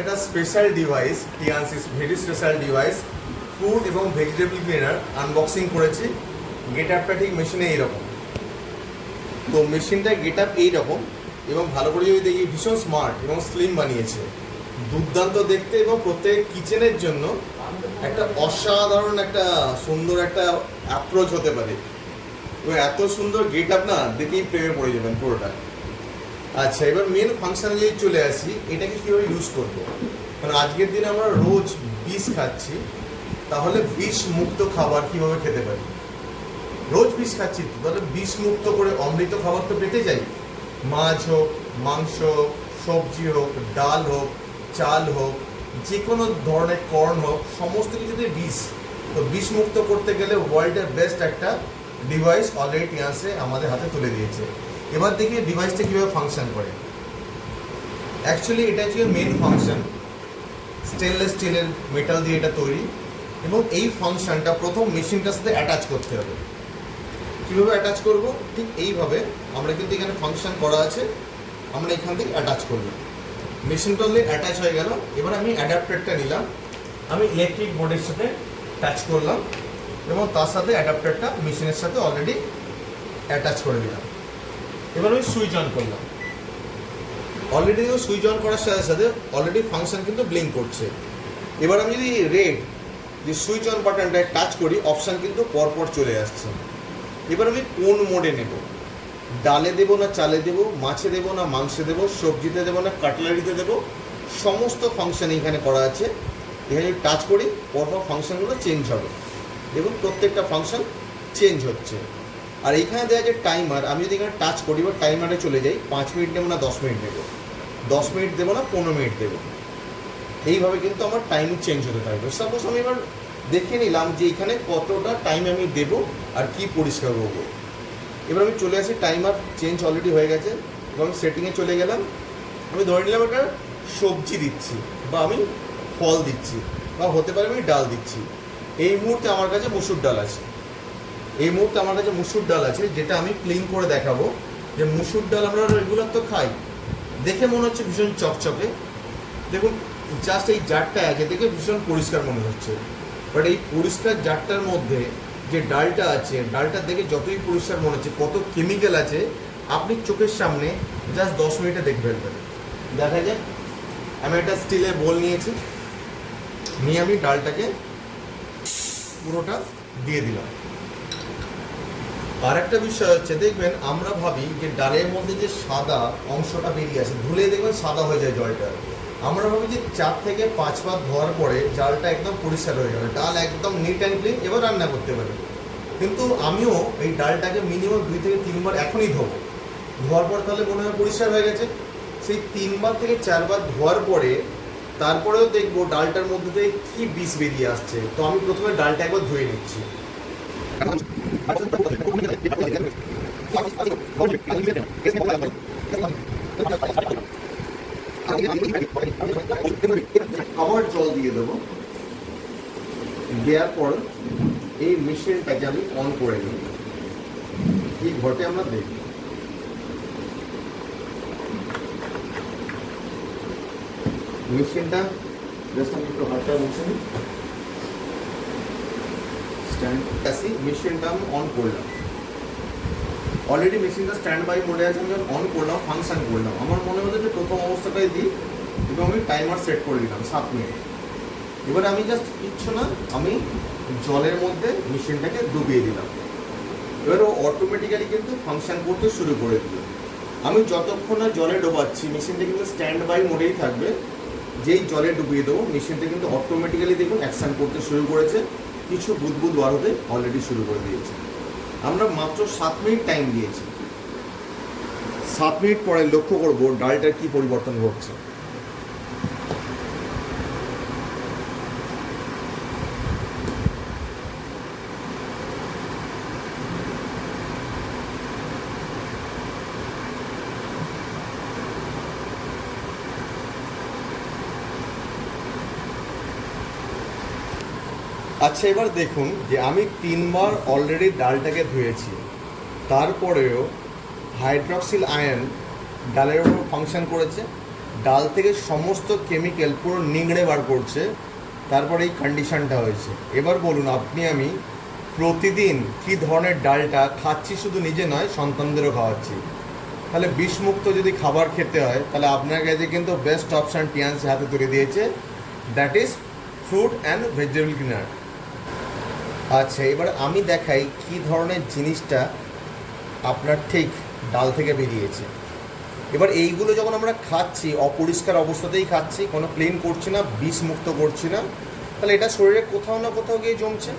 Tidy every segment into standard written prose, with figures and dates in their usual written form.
একটা special device, টিয়ান্সিস very special device, food এবং ভেজিটেবল ক্লিনার আনবক্সিং করেছি। গেট আপটা ঠিক মেশিনে এইরকম। তো মেশিনটার গেট আপ এইরকম, এবং ভালো করে যদি দেখি ভীষণ স্মার্ট এবং স্লিম বানিয়েছে, দুর্দান্ত দেখতে, এবং প্রত্যেক কিচেনের জন্য একটা অসাধারণ একটা সুন্দর একটা অ্যাপ্রোচ হতে পারে। এবং এত সুন্দর গেট আপ না দেখেই প্রেমে পড়ে যাবেন পুরোটা। আচ্ছা, এবার মেন ফাংশনে যদি চলে আসি, এটাকে কীভাবে ইউজ করবো। কারণ আজকের দিনে আমরা রোজ বিষ খাচ্ছি, তাহলে বিষ মুক্ত খাবার কীভাবে খেতে পারি। রোজ বিষ খাচ্ছি তো, তাহলে বিষ মুক্ত করে অমৃত খাবার তো পেতে চাই। মাছ হোক, মাংস হোক, সবজি হোক, ডাল হোক, চাল হোক, যে কোনো ধরনের কর্ন হোক, সমস্ত কিছুতে বিষ। তো বিষ মুক্ত করতে গেলে ওয়ার্ল্ডের বেস্ট একটা ডিভাইস অলরেডি টিয়ান্সে আমাদের হাতে তুলে দিয়েছে। এবার দেখি ডিভাইসটা কীভাবে ফাংশন করে। অ্যাকচুয়ালি এটা হচ্ছে মেন ফাংশন, স্টেনলেস স্টিলের মেটাল দিয়ে এটা তৈরি, এবং এই ফাংশনটা প্রথম মেশিনটার সাথে অ্যাটাচ করতে হবে। কীভাবে অ্যাটাচ করব, ঠিক এইভাবে আমরা কিন্তু এখানে ফাংশন করা আছে, আমরা এখান থেকে অ্যাটাচ করব। মেশিনটা অলরেডি অ্যাটাচ হয়ে গেল। এবার আমি অ্যাডাপ্টারটা নিলাম, আমি ইলেকট্রিক বোর্ডের সাথে টাচ করলাম, এবং তার সাথে অ্যাডাপ্টারটা মেশিনের সাথে অলরেডি অ্যাটাচ করে দিলাম। এবার আমি সুইচ অন করলাম। অলরেডি সুইচ অন করার সাথে সাথে অলরেডি ফাংশন কিন্তু ব্লিঙ্ক করছে। এবার আমি যদি রেড যে সুইচ অন বাটনটায় টাচ করি, অপশান কিন্তু পরপর চলে আসছে। এবার আমি কোন মোডে নেব, ডালে দেবো না চালে দেবো, মাছে দেবো না মাংসে দেবো, সবজিতে দেবো না কাটলারিতে দেবো, সমস্ত ফাংশন এখানে করা আছে। এখানে যদি টাচ করি, পরপর ফাংশনগুলো চেঞ্জ হবে, এবং প্রত্যেকটা ফাংশন চেঞ্জ হচ্ছে। আর এইখানে দেওয়া যে টাইমার, আমি যদি এখানে টাচ করি বা টাইমারে চলে যাই, 5 মিনিট নেবো না 10 মিনিট নেবো, 10 মিনিট দেবো না 15 মিনিট দেবো, এইভাবে কিন্তু আমার টাইম চেঞ্জ হতে থাকবে। সাপোজ আমি এবার দেখে নিলাম যে এখানে কতটা টাইম আমি দেবো আর কি পরিষ্কার করবো। এবার আমি চলে আসি, টাইমার চেঞ্জ অলরেডি হয়ে গেছে, এবং আমি সেটিংয়ে চলে গেলাম। আমি ধরে নিলাম একটা সবজি দিচ্ছি, বা আমি ফল দিচ্ছি, বা হতে পারে আমি ডাল দিচ্ছি। এই মুহূর্তে আমার কাছে মুসুর ডাল আছে, যেটা আমি ক্লিন করে দেখাবো। যে মুসুর ডাল আমরা রেগুলার তো খাই, দেখে মনে হচ্ছে ভীষণ চকচকে। দেখুন, জাস্ট এই জারটা আছে দেখে ভীষণ পরিষ্কার মনে হচ্ছে, বাট এই পরিষ্কার জারটার মধ্যে যে ডালটা আছে, ডালটা দেখে যতই পরিষ্কার মনে হচ্ছে, কত কেমিক্যাল আছে আপনি চোখের সামনে জাস্ট 10 মিনিটে দেখে ফেলবেন। দেখা যায় আমি একটা স্টিলের বোল নিয়েছি, নিয়ে আমি ডালটাকে পুরোটা দিয়ে দিলাম। আর একটা বিষয় হচ্ছে, দেখবেন আমরা ভাবি যে ডালের মধ্যে যে সাদা অংশটা বেরিয়ে আসে, ধুলে দেখবেন সাদা হয়ে যায় জলটা। আমরা ভাবি যে 4 থেকে 5 বার ধোয়ার পরে ডালটা একদম পরিষ্কার হয়ে গেল, ডাল একদম নিট অ্যান্ড ক্লিন, এবার রান্না করতে পারি। কিন্তু আমিও এই ডালটাকে মিনিমাম 2 থেকে 3 বার এখনই ধোবো। ধোয়ার পর তাহলে মনে হয় পরিষ্কার হয়ে গেছে। সেই 3 বার থেকে 4 বার ধোয়ার পরে তারপরেও দেখবো ডালটার মধ্যে থেকে কী বিষ বেরিয়ে আসছে। তো আমি প্রথমে ডালটা একবার ধুয়ে নিচ্ছি। আবার জল দিয়ে দেবো, দেওয়ার পর এই মেশিনটাকে আমি অন করে নিই। এই ঘটে আমরা দেখি, মেশিনটা জাস্ট আমি একটু হাতটা মুছে নিই। মেশিনটা আমি অন করলাম, অলরেডি মেশিনটা স্ট্যান্ড বাই মোডে আছে। আমি অন করলাম, ফাংশন করলাম। আমার মনে হচ্ছে যে প্রথম অবস্থাটাই দিই, এবং আমি টাইমার সেট করে দিলাম 7 মিনিট। এবারে আমি জাস্ট কিচ্ছু না, আমি জলের মধ্যে মেশিনটাকে ডুবিয়ে দিলাম। এবারে অটোমেটিক্যালি কিন্তু ফাংশন করতে শুরু করে দিল। আমি যতক্ষণ না জলে ডোবাচ্ছি, মেশিনটা কিন্তু স্ট্যান্ড বাই মোডেই থাকবে। যেই জলে ডুবিয়ে দেবো, মেশিনটা কিন্তু অটোমেটিক্যালি দেখুন অ্যাকশন করতে শুরু করেছে, কিছু বুদবুদ বার হতে অলরেডি শুরু করে দিয়েছে। আমরা মাত্র 7 মিনিট টাইম দিয়েছি। 7 মিনিট পরে লক্ষ্য করবো ডালটার কি পরিবর্তন ঘটছে। আচ্ছা, এবার দেখুন যে আমি 3 বার অলরেডি ডালটাকে ধুয়েছি, তারপরেও হাইড্রক্সিল আয়ন ডালের উপর ফাংশন করেছে, ডাল থেকে সমস্ত কেমিক্যাল পুরো নিংড়ে বার করছে, তারপরে এই কন্ডিশনটা হয়েছে। এবার বলুন আপনি আমি প্রতিদিন কী ধরনের ডালটা খাচ্ছি, শুধু নিজে নয় সন্তানদেরও খাওয়াচ্ছি। তাহলে বিষমুক্ত যদি খাবার খেতে হয় তাহলে আপনার কাছে কিন্তু বেস্ট অপশান টিয়ান্সি হাতে তুলে দিয়েছে, that is fruit and vegetable cleaner. আচ্ছা, এবার আমি দেখাই কী ধরনের জিনিসটা আপনার ঠিক ডাল থেকে বেরিয়েছে। এবার এইগুলো যখন আমরা খাচ্ছি অপরিষ্কার অবস্থাতেই খাচ্ছি, কোনো ক্লিন করছি না, বিষমুক্ত করছি না, তাহলে এটা শরীরে কোথাও না কোথাও গিয়ে জমছে।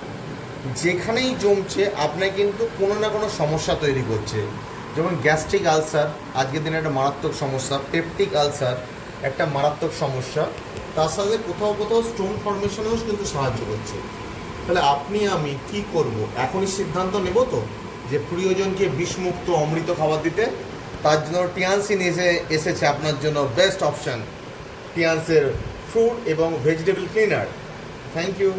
যেখানেই জমছে আপনার কিন্তু কোনো না কোনো সমস্যা তৈরি করছে। যেমন গ্যাস্ট্রিক আলসার আজকের দিনে একটা মারাত্মক সমস্যা, পেপটিক আলসার একটা মারাত্মক সমস্যা, তার সাথে কোথাও কোথাও স্টোন ফর্মেশনেও কিন্তু সাহায্য করছে। তাহলে আপনি আমি কি করব? এখনই সিদ্ধান্ত নেব তো যে প্রিয়জনকে বিষমুক্ত অমৃত খাবার দিতে। তার জন্য টিয়ান্সি নিয়ে এসেছে আপনার জন্য বেস্ট অপশান, টিয়ান্সের ফ্রুট এবং ভেজিটেবল ক্লিনার। Thank you.